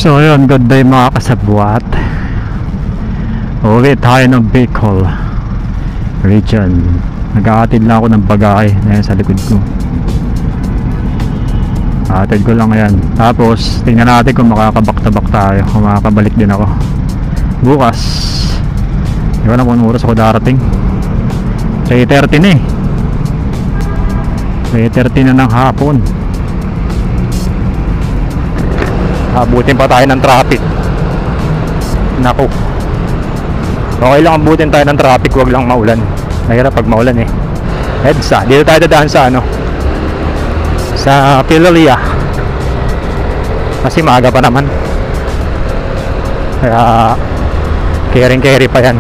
So yun, good day mga kasabwat. Uwi tayo ng Bicol region. Nag-aatid lang ako ng bagay na yan sa likod ko. Aatid ko lang yan. Tapos tingnan natin kung makakabak-tabak tayo, kung makakabalik din ako bukas. Hindi ko alam kung oras ako darating. 3:30 na eh. 3:30 na ng hapon. Abutin pa tayo ng traffic. Naku, okay lang abutin tayo ng traffic, wag lang maulan. Mahirap pag maulan eh. EDSA, dito tayo dadaan sa ano, sa Pilalia, kasi maaga pa naman, kaya carry pa yan.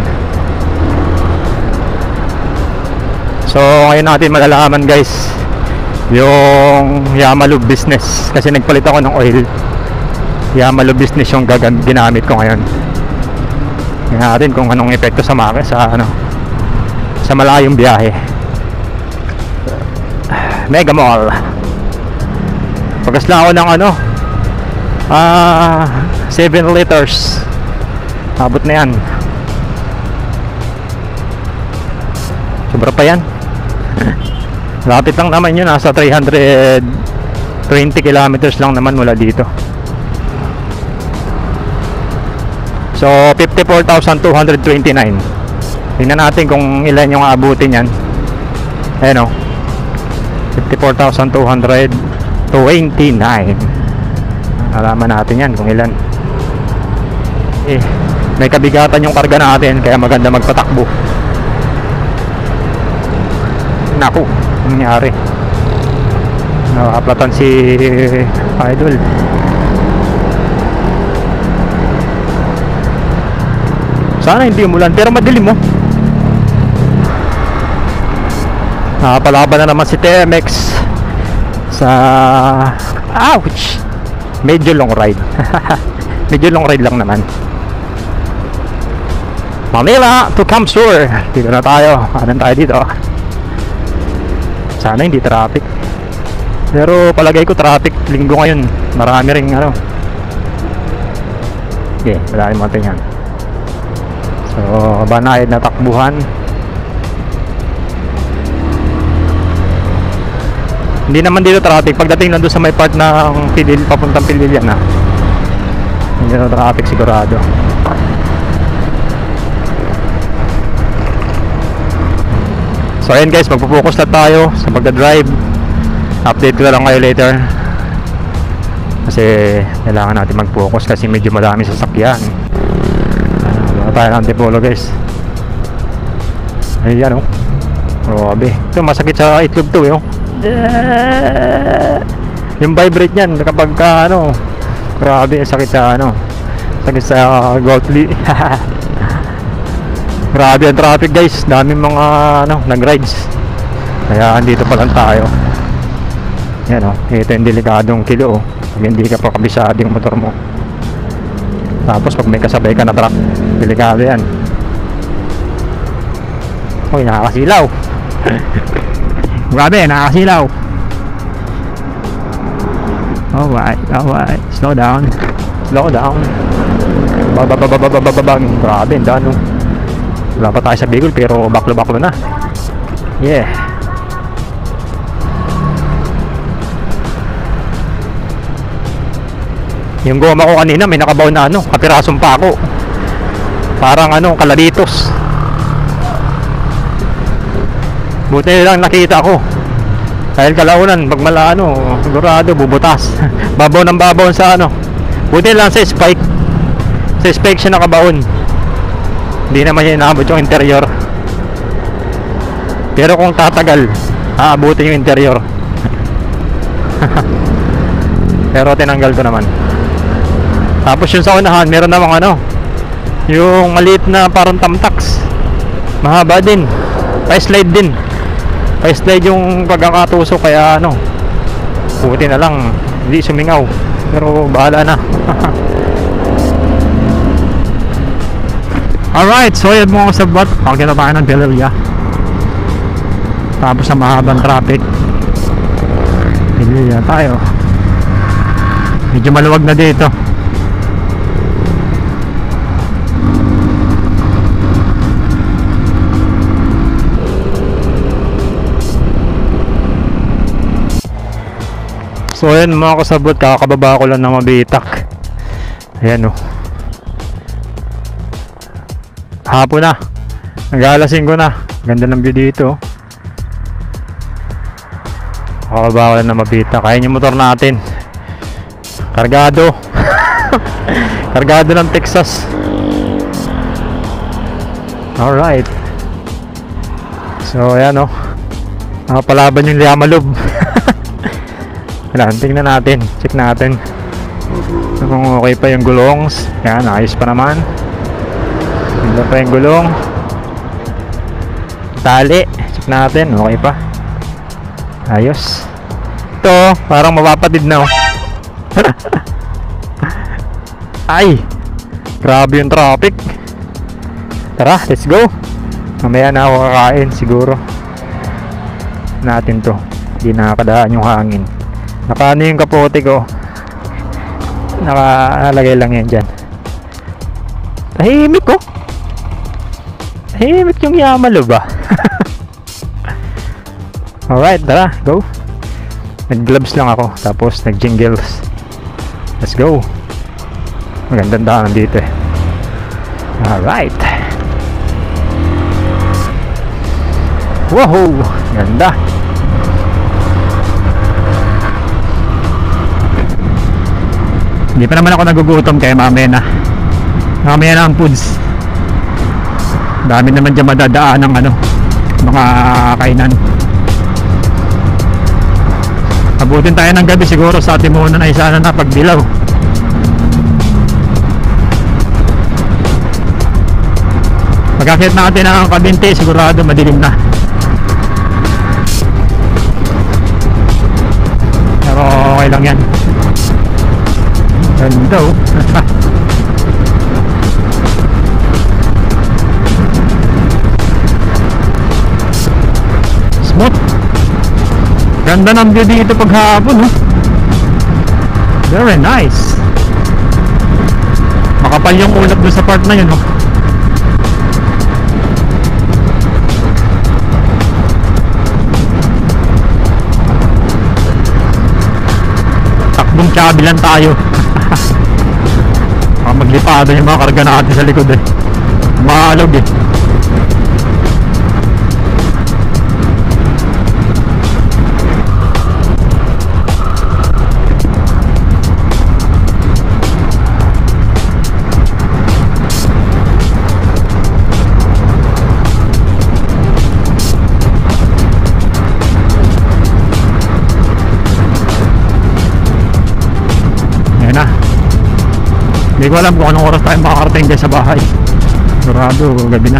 So ngayon natin malalaman guys yung Yamalube business, kasi nagpalit ako ng oil. Yamalube business yung ginamit ko ngayon. Tingnan natin kung anong epekto sa market sa ano, sa malayong biyahe. Mega Mall. Pagas lang ako ng ano, 7 liters. Abot na yan. Sobra pa yan. Lapit lang naman yun. Nasa 320 kilometers lang naman mula dito. So 54,229. Tingnan natin kung ilan yung aabutin yan. Ayan o, 54,229. Alaman natin yan kung ilan. May kabigatan yung karga natin, kaya maganda magpatakbo. Naku, nangyari, nakaplatan si Idol. Sana hindi umulan, pero madilim mo. Nakapalaban na naman si TMX sa ouch, medyo long ride. Medyo long ride lang naman. Manila to Kamsur. Dito na tayo. Anan tayo dito. Sana hindi traffic, pero palagay ko traffic linggo ngayon. Marami ring ano. Okay, wala yung mga tingnan. So, banayad na takbuhan. Hindi naman dito traffic. Pagdating lang doon sa may part ng papuntang Pilipian na, hindi na traffic sigurado. So ayan guys, magpo-focus na tayo sa pagdadrive. Update ko na lang kayo later, kasi kailangan natin mag-focus kasi medyo madami sasakyan. Tayo ng Antipolo guys. Ayan o, grabe. Ito masakit sa itlog to eh, oh. Yung vibrate nyan kapag ka ano, grabe, sakit sa ano, sakit sa Gotli. Grabe ang traffic guys, daming mga ano, nag-rides. Kaya andito pa lang tayo. Yan o, ito yung delikadong kilo oh. Pag hindi ka pa kabisado yung motor mo, tapos pag may kasabay ka na truck, delikado yan. Uy, nakakasilaw. Grabe, nakakasilaw. Alright, slow down. Bababababababang. Grabe, ang dano. Wala pa tayo sa Bicol pero baklo na. Yeah. Yung goma ko kanina may nakabaw na ano, kapirasong pa ako. Parang ano, kaladitos. Buti lang nakita ko. Dahil kalaunan, pag mala ano, sigurado bubutas. Babaw ng babaw sa ano. Buti lang sa spike. Sa spike siya nakabaon. Hindi naman niya inaabot yung interior. Pero kung tatagal, aabutin yung interior. Pero tinanggal ko naman. Tapos yung sa unahan, meron namang ano, yung maliit na parang tamtax, mahaba din, pa-slide din. Pa-slide yung pagkakatusok, kaya ano, buti na lang hindi sumingaw. Pero bahala na. Alright, so yun mga kasabot, pagkita tayo ng Pilalia. Tapos sa mahabang traffic, Pilalia tayo. Medyo maluwag na dito. So ayan mga kasabot, kakababa ko lang ng Mabitak. Ayan oh. Hapon na. Nag-aalasin ko na. Ganda ng view dito. Kakababa ko lang ng Mabitak. Ayan yung motor natin. Kargado. Kargado ng Texas. Alright. So ayan oh. Nakapalaban yung Liamalob. Kailangan tingnan natin, check natin kung okay pa yung gulongs. Yan, ayos pa naman. Ganda pa yung gulong. Tali, check natin, okay pa. Ayos. Ito, parang mapapatid na oh. Ay, grabe yung traffic. Tara, let's go. Mamaya na ako kakain siguro. Natin to, hindi nakakadaan yung hangin. Nakaano yung kapote ko. Nakalagay lang yan dyan. Tahimik ko. Tahimik yung Yamalo ba? Alright, tara, go. Nag gloves lang ako. Tapos nag jingles. Let's go. Magandang daanan dito eh. Alright. Wow, ganda. Hindi pa naman ako nagugutom kaya mamaya na ang foods. Dami naman dyan madadaan ng ano, mga kainan. Abutin tayo ng gabi siguro sa Timonan ay sana na pagdilaw. Pagkakit natin ang Kabinte sigurado madilim na. Pero okay lang yan. Ganda oh. Smooth. Ganda ng view dito paghapon oh. Very nice. Makapal yung ulap doon sa part na yun oh. Takbong Chabi lang tayo. Maglipado yung mga karga natin sa likod eh. Maalog eh. Ayan na. Hindi ko alam kung anong oras tayo makakarating guys sa bahay. Sigurado gabi na.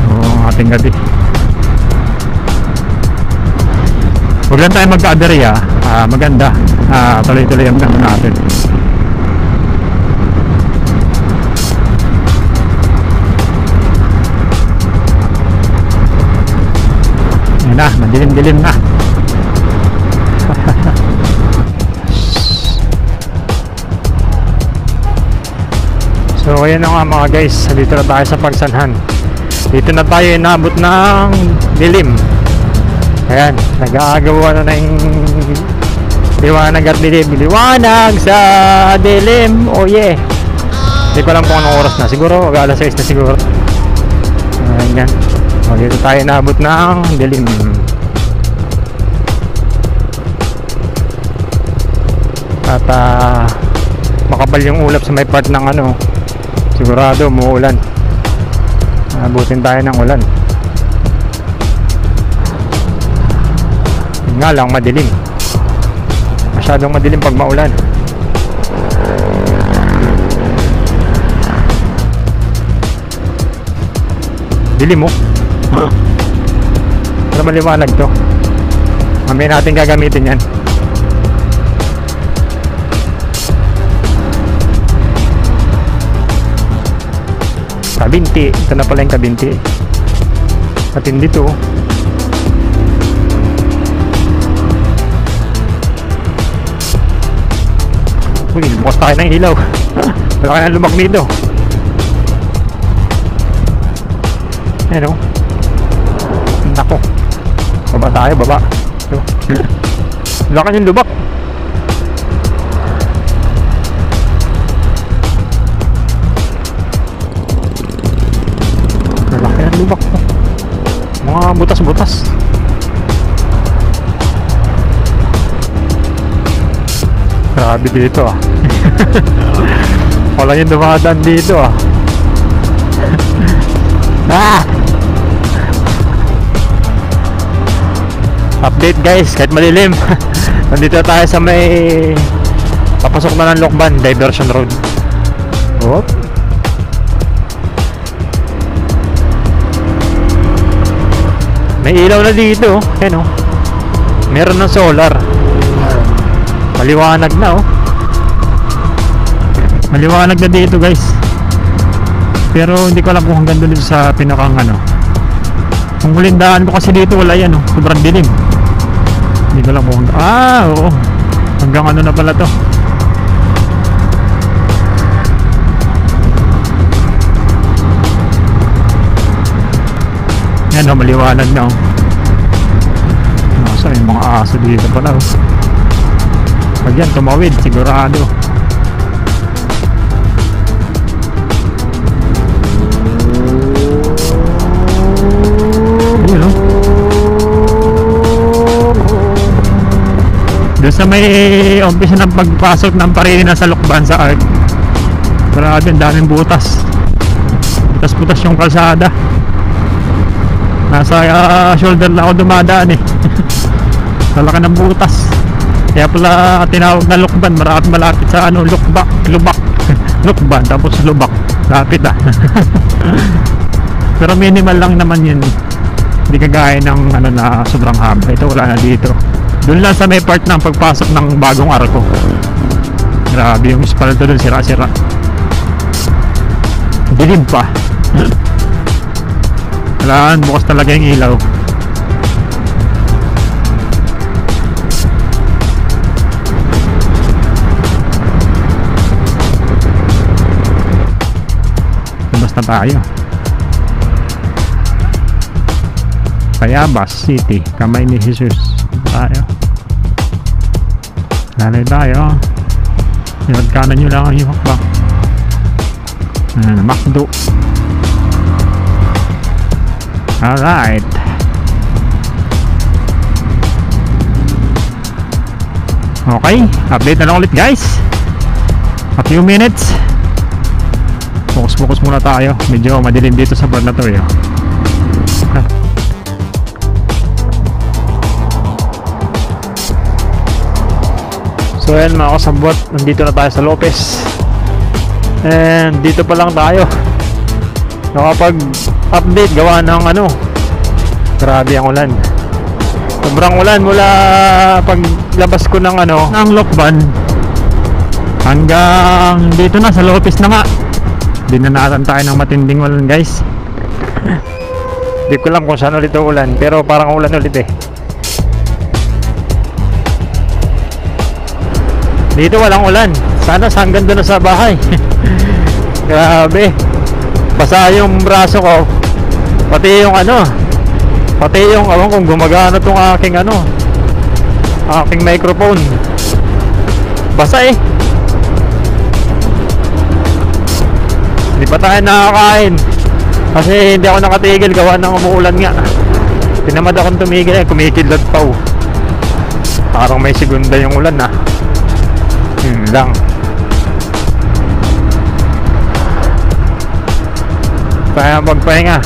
Oo, ating gabi. Huwag lang tayo magka-aberya. Maganda. Tuloy-tuloy ang ganda natin. Ayan na, madilim-dilim na. So ayan na nga mga guys, dito na tayo sa Pagsanhan. Dito na tayo inabot ng dilim. Ayan, nag-aagawa na ng liwanag at dilim. Liwanag sa dilim, oh yeah. Hindi ko alam kung anong oras na, siguro alas 6 na siguro. Ayan yan, dito tayo inabot ng dilim. At makapal yung ulap sa may part ng ano. Sigurado umuulan. Abutin tayo ng ulan. Yun nga lang madilim. Masyadong madilim pag maulan. Dilim mo. Pero maliwanag to. Mamaya natin gagamitin yan. Kabinti, ito na pala yung Kabinti. Matindi to. Uy, bukas tayo ng ilaw. Wala ka na lumak dito. Ayan o. Nako. Baba tayo, baba. Laki ng lubak. Laki ng lubak po. Mga butas-butas. Grabe dito ah. Wala yung dumadaan dito ah. Ah! Update guys, kahit malilim. Nandito tayo sa may papasok na ng Lokban Diversion Road. Oh. May ilaw na dito, ayan oh. Meron ng solar. Maliwanag na oh. Maliwanag na dito guys. Pero hindi ko alam kung hanggang doon sa pinakang ano. Kung hulindaan ko kasi dito wala yan oh. Sobrang dilim. Hindi ko alam kung hanggang, oo. Hanggang ano na pala to. Yan oh, maliwanag na oh. Nasa yung mga aso dito pala oh. Pag yan tumawid sigurado. Yun oh. Doon sa may umpisa ng pagpasok ng Parina sa Lokban sa Arc. Grabe, ang daming butas. Butas-butas yung kalsada. Nasa shoulder na ako dumadaan eh. Malaki ng butas. Kaya pala tinawag na Lokban. Malapit sa ano, Lubak. Lokban, tapos Lubak. Lapit ah. Pero minimal lang naman yun. Hindi kagaya ng ano na sobrang haba. Ito wala na dito. Doon lang sa may part ng pagpasok ng bagong arko. Grabe yung espalto doon, sira-sira. Dilim pa. Kailangan bukas talaga yung ilaw. Labas na tayo. Tayabas City, Kamay ni Jesus. Tayo. Lalay tayo. Yung kanan nyo lang ang hihakbang. Makdo. Alright. Okay, update na lang ulit guys. A few minutes. Focus muna tayo. Medyo madilim dito sa bar na to eh. So ayan mga kasabot, nandito na tayo sa Lopez. And dito pa lang tayo. Nakapag-update gawa ng ano. Grabe ang ulan. Sobrang ulan mula paglabas ko ng ano, ng Lokban hanggang dito na sa Lopez na nga. Dinanatan tayo ng matinding ulan guys. Hindi ko alam kung saan ulit ulan, pero parang ulan ulit eh. Dito walang ulan. Sana hanggang doon na sa bahay. Grabe. Basa yung braso ko. Pati yung ano. Pati yung awang kung gumagana tong aking ano. Aking microphone. Basa eh. Hindi pa tayo nakakain. Kasi hindi ako nakatigil gawa ng umuulan nga. Tinamad akong tumigil eh. Kumikidlat pa oh. Parang may segunda yung ulan ah. Lang. Kaya magpahinga.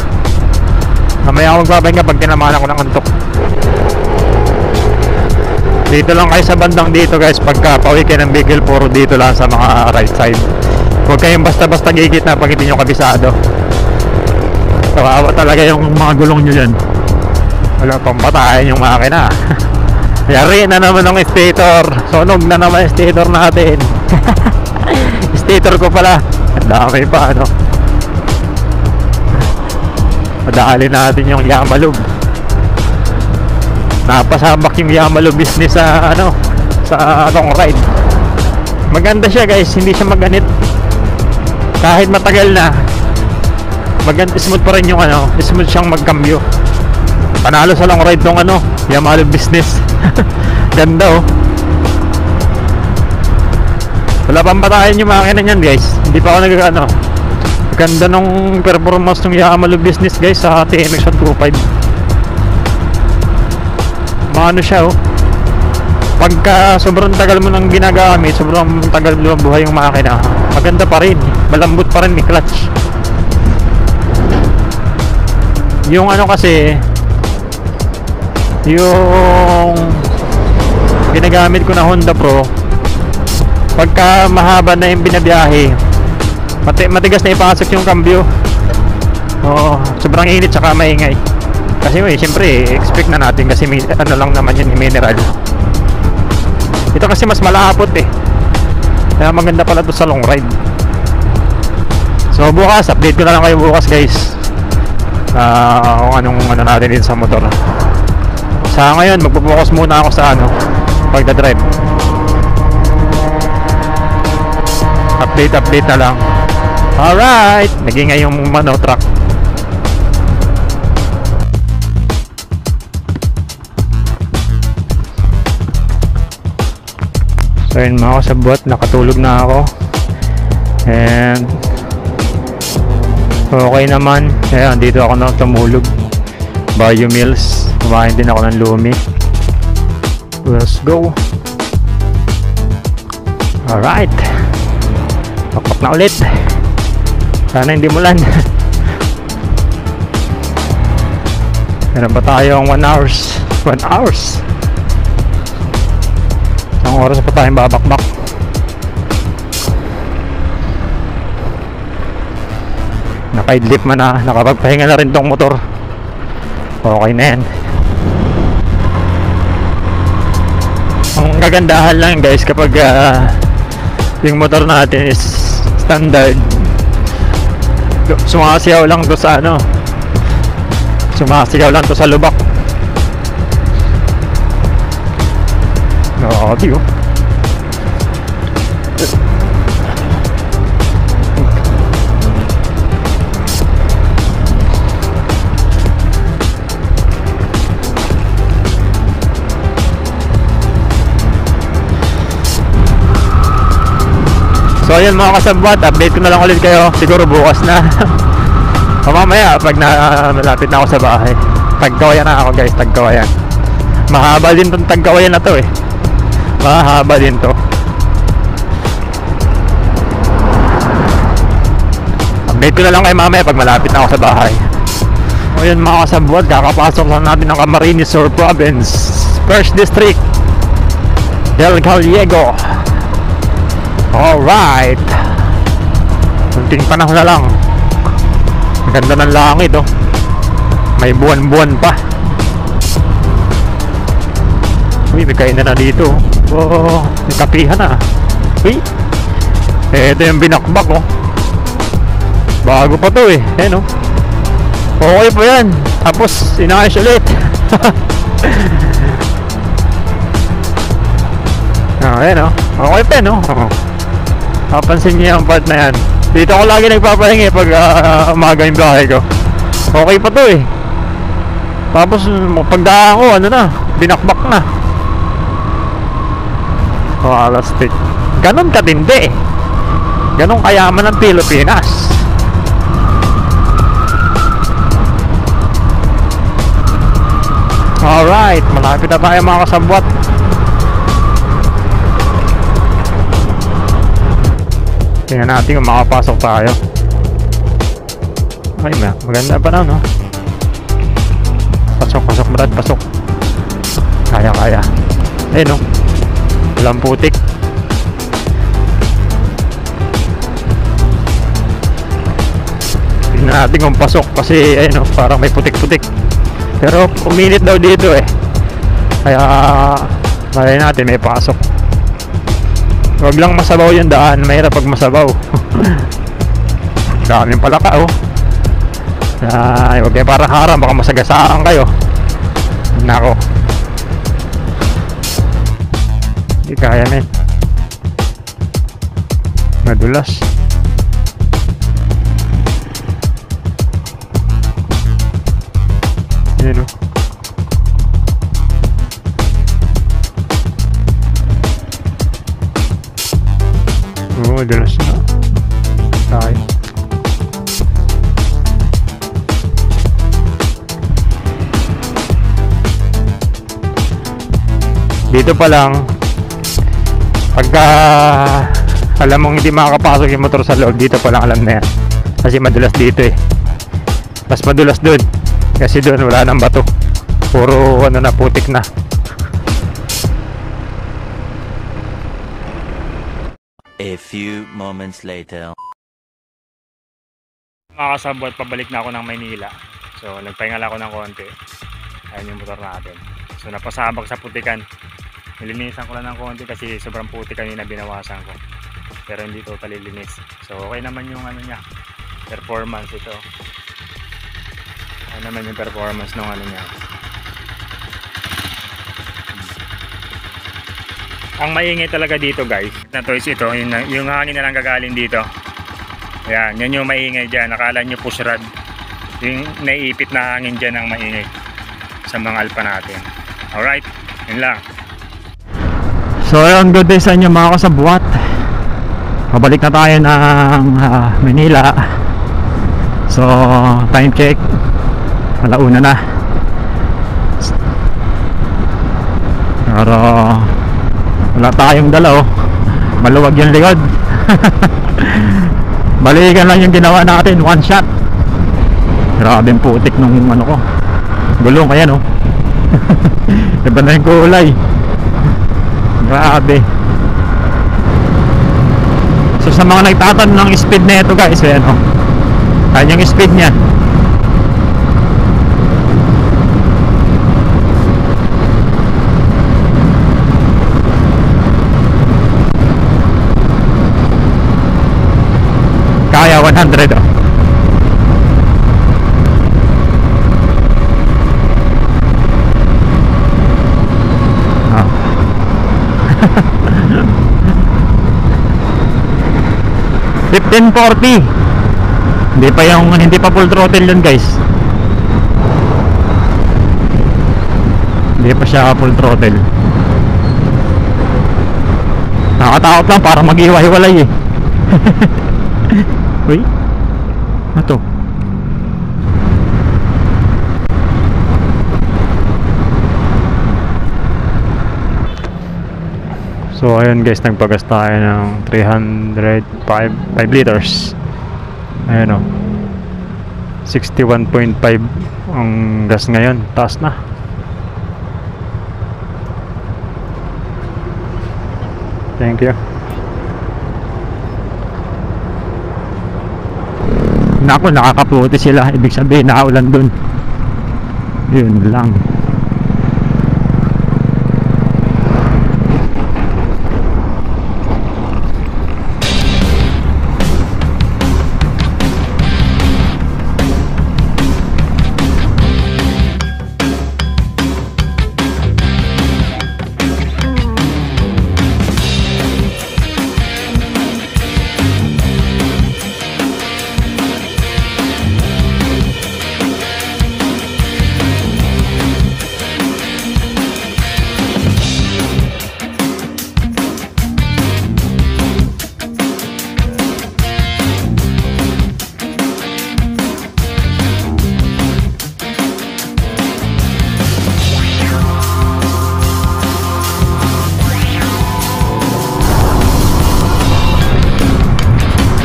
Mamaya ako magpapahinga pag tinamaan ako ng antok. Dito lang kayo sa bandang dito guys. Pagka pauwi kayo ng Bicol, puro dito lang sa mga right side. Huwag kayong basta-basta gigit na pag hindi nyo kabisado. Kawawa talaga yung mga gulong nyo dyan. Wala pang patayin yung makina. Yari na naman ng stator. Sunog na naman yung stator natin. Stator ko pala. Ang dami pa ano. Madali natin yung Yamalub. Napasabak yung Yamalub business sa ano, sa long ride. Maganda siya guys, hindi siya maganit. Kahit matagal na, maganda, smooth pa rin yung ano, smooth siyang magkambyo. Panalo sa long ride tong ano, Yamalub business. Ganda oh. Wala pang batayan yung makina niyan guys. Hindi pa ako nag-ano. Ganda nung performance ng Yamaha business guys sa TMX 125. Maano siya oh. Pagka sobrang tagal mo nang ginagamit, sobrang tagal buhay yung makina, maganda pa rin. Malambot pa rin yung clutch. Yung ano kasi, yung ginagamit ko na Honda Pro, pagka mahaba na yung binabiyahe, matigas na ipasok yung cambio. Oo, sobrang init tsaka maingay. Kasi siyempre expect na natin kasi may, ano lang naman yun, mineral. Ito kasi mas malapot eh. Kaya maganda pala to sa long ride. So bukas, update ko na lang kayo bukas guys. Kung anong ano natin din sa motor. Sa ngayon, magpo-focus muna ako sa ano, pagdadrive. Update na lang. Alright, naging ngayong truck. So yun mga kasabot, nakatulog na ako. And okay naman. Ayan, dito ako na tumulog. Bio Mills. Kumain din ako ng lumi. Let's go. Alright. Papak na ulit. Sana hindi mulan. Meron pa tayong 1 hours. 1 hours. Ang oras pa tayong babakbak. Naka-idlip man na. Nakapagpahinga na rin tong motor. Okay na yan. Ang kagandahan lang guys kapag yung motor natin is standard, sumasigaw lang to sa ano, sumasigaw lang to sa lubak. Grabe oh. So ayun mga kasabwat, update ko na lang ulit kayo siguro bukas na. O mamaya pag malapit na ako sa bahay. Tagkawayan na ako guys, tagkawayan. Mahaba din tong tagkawayan na to eh. Mahaba din to. Update ko na lang kayo mamaya pag malapit na ako sa bahay. O yun mga kasabwat, kakapasok lang natin ng Camarines Sur Province, 1st District, Del Gallego. Alright, kunting panahon na lang. Ganda ng langit oh. May buwan-buwan pa. Uy, may kainan na dito. Oh, may kapihan na. Uy, ito yung binakbak oh. Bago pa to eh. Ayan oh. Okay pa yan. Tapos inayos ulit. Ayan oh. Okay pa no. Napansin niyo yung part na yan. Dito ako lagi nagpapahingi pag umaga yung biyahe ko. Okay pa to eh. Tapos pagdaan ko, ano na, binakbak na. Alas stick. Ganon katindi eh. Ganon kayaman ng Pilipinas. Alright, malapit na tayo mga kasabwat. Tingnan natin kung makapasok tayo. Ay, maganda pa na, no? Pasok, Brad, pasok. Kaya. Ayun, no? Walang putik. Tingnan natin kung pasok kasi, ayun, no? Parang may putik-putik. Pero, uminit daw dito, eh. Kaya, malay natin, may pasok. Huwag lang masabaw yung daan. Mahirap pag masabaw. Daming palaka oh. Huwag kayo parang harang. Baka masagasaan kayo. Nako. Hindi kaya men. Madulas. Yan oh. Oo, dulas na tayo. Dito pa lang, pagka alam mong hindi makakapasok yung motor sa loob, dito pa lang alam na yan. Kasi madulas dito eh. Mas madulas dun, kasi dun wala nang bato, puro ano na, putik na. A few moments later. Mga kasabot, pabalik na ako ng Maynila. So nagpahinga lang ako ng konti. Ayan yung motor natin. So napasabak sa putikan. Nilinisan ko lang ng konti kasi sobrang putik kanina, binawasan ko. Pero hindi totally linis. So okay naman yung ano niya, performance ito. Ano naman yung performance ng ano niya. Ang maingay talaga dito guys, na toys ito, yung hangin na lang gagaling dito. Ayan, yan yung maingay dyan. Akala nyo push rod. Yung naiipit na hangin dyan ang maingay sa mga Alfa natin. Alright, yun lang. So ayun, good day sa inyo mga kasabuat. Pabalik na tayo ng Manila. So time check, alauna na. Pero wala tayong dala oh. Maluwag yung likod. Balikan lang yung ginawa natin, one shot. Grabe yung putik nung ano ko, gulong kaya no. Iba na yung kulay. Grabe. So sa mga nagtatanong ng speed na ito guys, ayan o, ayan yung speed nya. Kaya 100 oh. Oh. 1540. Hindi pa full throttle yun guys. Hindi pa siya full throttle. Nakatakot lang, para mag-iwa-hiwalay eh. Uy, ano to? So ayun guys, nagpagas tayo ng 305 liters. Ayun o, 61.5 ang gas ngayon. Taas na. Thank you. Naku, nakakaputi sila. Ibig sabihin nakaulan dun. Yun lang.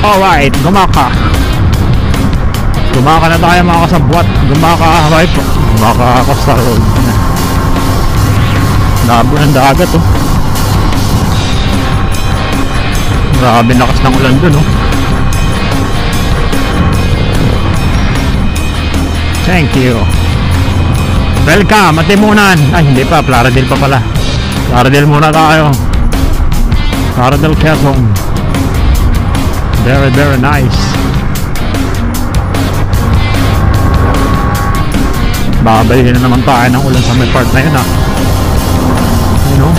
Alright, gumaka na tayo mga kasabwat. Gumaka Coastal Road. Labo ng dagat oh. Grabe lakas ng ulan dun oh. Thank you. Welcome, Atimunan. Ay hindi pa, Plaradel pa pala. Plaradel muna tayo. Plaradel Quezon. Very very nice. Babalikin na naman tayo ng ulan sa may part na yun ah. You know?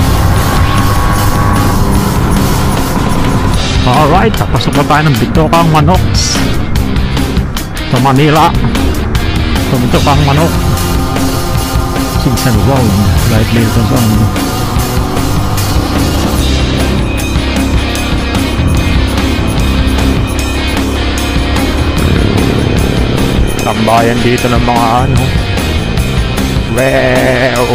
Alright, papasok na tayo ng Bitokang Manok sa Manila. Sa Bitokang Manok, Sigsan Road, right later on. Tambayan dito ng mga ano. Wow.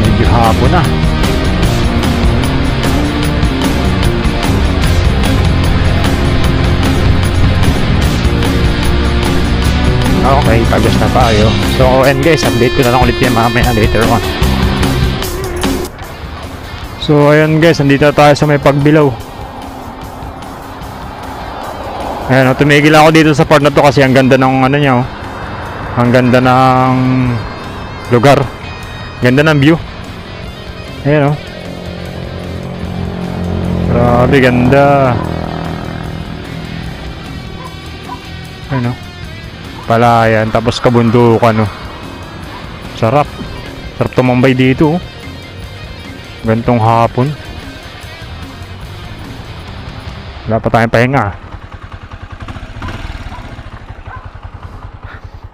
Medyo hapon na. Okay, tagas na tayo. So, and guys, update ko na lang ulit yan mamaya later on. So, ayun guys, nandito tayo sa may Pagbilao. Ayan, tumigil ako dito sa part na to kasi ang ganda ng ano niya, oh. Ang ganda ng lugar. Ganda ng view. Ayan, oh. Grabe, ganda. Ayan, oh. Palayan, tapos kabundukan, no. Sarap. Sarap tumambay dito, oh. Gantong hapon. Wala pa tayong pahinga.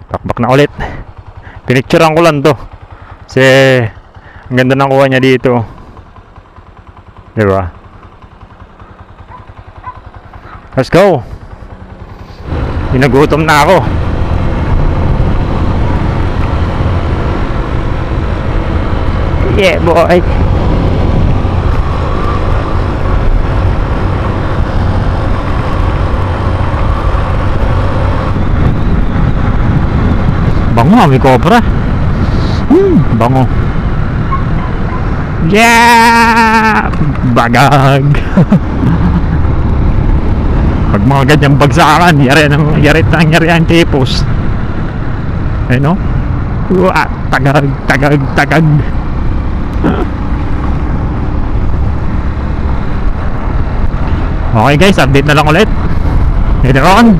Takbak na ulit. Pinicturean ko lang to. Kasi ang ganda ng kuha niya dito. Diba? Let's go. Pinagutom na ako. Yeah, boy. Bango, may cobra. Bango. Yeah! Bagag. Pag mga ganyang bagsakan, yari ang tipos. Ayun, no? Tagag. Okay guys, update na lang ulit later on.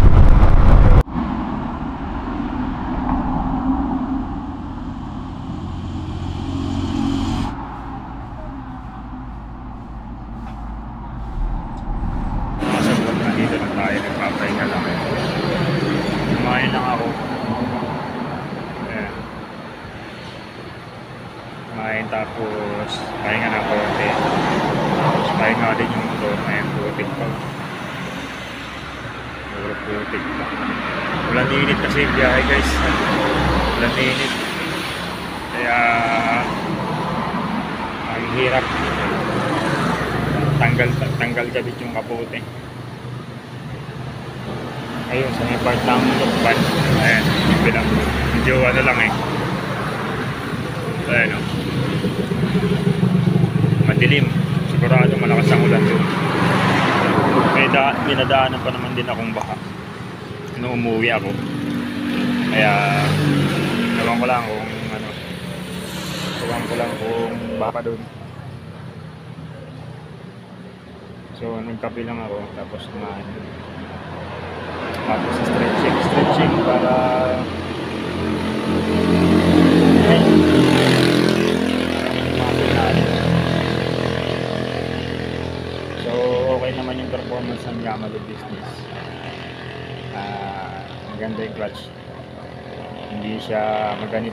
Dito na tayo, nagpapahinga lang. Kumain lang ako. Ayan. Kumain tapos pahinga na konti. Tapos pahinga din yung motor. Ayan, putik pa. Puro putik pa. Walang init kasi biyahe guys. Walang init. Kaya ang hirap. Tanggal kabit yung kapote. Ayun, sa may part ng lukban. Ayan, bilang medyo ano lang eh. Ayan, oh. Madilim. Sigurado malakas ang ulan doon. May dinadaanan pa naman din akong baha nung umuwi ako. Kaya ewan ko lang kung ano, baha pa doon. So nagkape lang ako tapos kumain. Tapos stretching para so okay naman yung performance ng Yamaha business. Maganda yung clutch, hindi siya maganit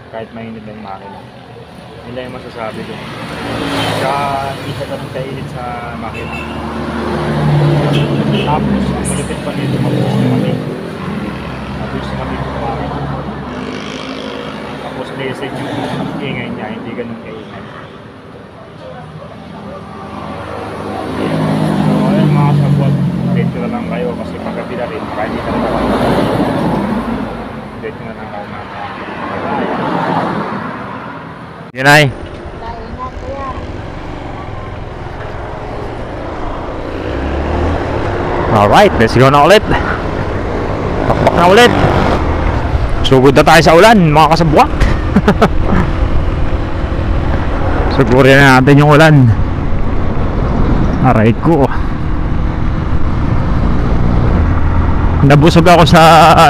kahit mainit ng makina. Yun lang yung masasabi ko. Saka hindi siya ganun kainit sa makina. Tapos ang malupit pa nito, mabus na kami kumain. Tapos message yung ingay niya, hindi ganun kaingay. So ayun mga sabot, update ko na lang kayo kasi paggabi na rin, baka hindi na rin ako. Update ko na lang kayo mga. Yun ay. Alright, let's go na ulit. Takbak na ulit. Sugod na tayo sa ulan, mga kasabwak. Sugurin na natin yung ulan. Aray ko. Nabusog ako sa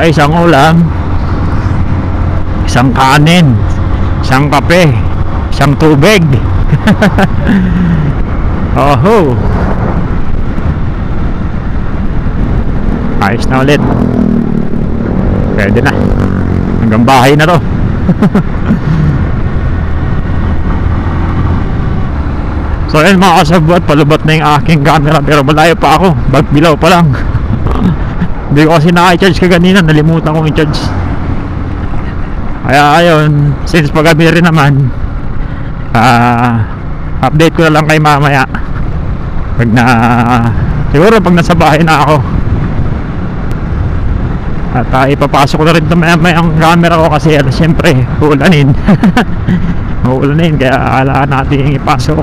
isang ulam, isang kanin, isang kape, isang tubig. Oho. Ayos na ulit. Pwede na. Hanggang bahay na to. So ayun mga kasabot, palubot na yung aking camera pero malayo pa ako, bagbilaw pa lang. Hindi ko kasi naka-charge kaganina, nalimutan kong i-charge. Kaya ayun, since pagabi rin naman, update ko na lang kay mamaya. Siguro pag nasa bahay na ako. At ipapasok ko na rin ito maya ang camera ko kasi syempre uulanin. Uulanin kaya kailangan natin ipasok.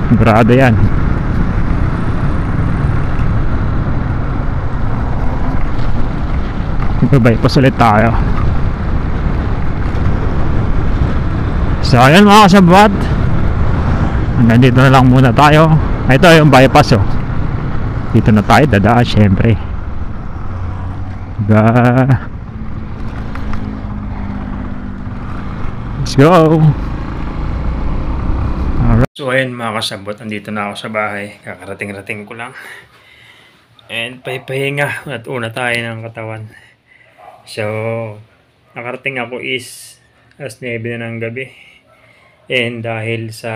Grado yan. Bypass ulit tayo. So ayun mga kasabwat, nandito na lang muna tayo. Ito yung bypass oh. Dito na tayo dadaan syempre. Let's go. So ayun mga kasabot, andito na ako sa bahay. Kakarating-rating ko lang. And pahipahinga at una tayo ng katawan. So nakarating ako is alas 9 na ng gabi. And dahil sa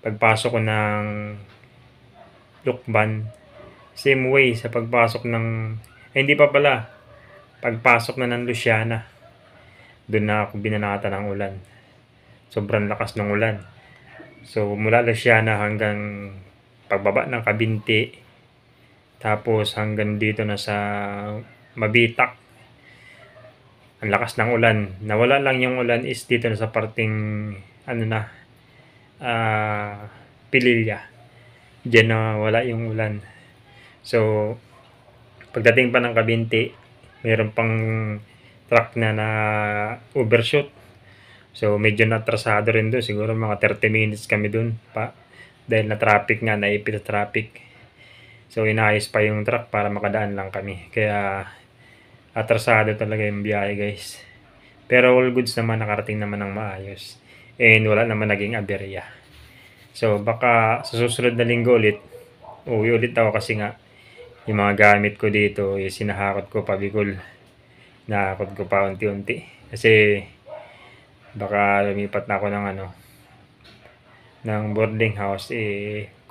pagpasok ko ng Lukban, same way sa pagpasok ng hindi pa pala, pagpasok na ng Luciana, doon na ako binanata ng ulan. Sobrang lakas ng ulan. So mula Luciana hanggang pagbaba ng Kabinti, tapos hanggang dito na sa Mabitak, ang lakas ng ulan. Nawala lang yung ulan is dito na sa parting Pililya. Diyan na wala yung ulan. So pagdating pa ng Kabinti, mayroon pang truck na overshoot. So medyo natrasado rin doon, siguro mga 30 minutes kami doon pa dahil na traffic nga, naipit na traffic. So inayos pa yung truck para makadaan lang kami. Kaya atrasado talaga yung biyahe guys. Pero all goods naman, nakarating naman ng maayos. And wala naman naging aberya. So baka sa susunod na linggo ulit, uwi ulit ako kasi nga yung mga gamit ko dito, yung sinahakot ko pa Bicol. Nahakot ko pa unti-unti. Kasi baka lumipat na ako ng boarding house,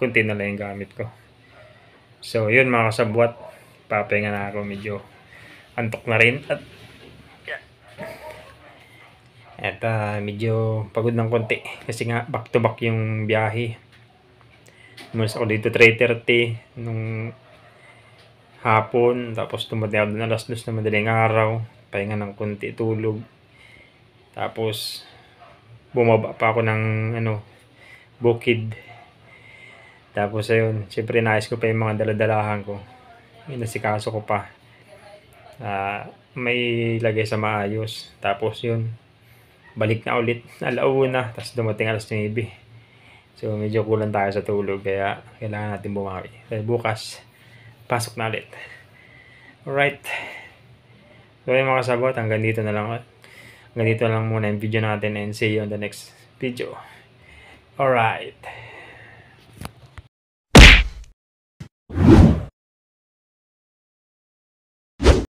kunti na lang yung gamit ko. So yun mga kasabwat, papahinga na ako, medyo antok na rin at medyo pagod ng konti kasi nga back to back yung biyahe. Umalis ako dito 3:30 nung hapon, tapos tumating ako doon alas 2 na madaling araw, pahinga ng konti, tulog. Tapos bumaba pa ako ng Bukid. Tapos ayun, siyempre naayos ko pa yung mga daladalahan ko, inasikaso ko pa, may lagay sa maayos. Tapos yun, balik na ulit alauna, tapos dumating alas 9. So medyo kulang tayo sa tulog, kaya kailangan natin bumawi. Kaya bukas pasok na ulit. Alright, so yung mga kasabot, hanggang dito na lang muna yung video natin, and see you on the next video. Alright.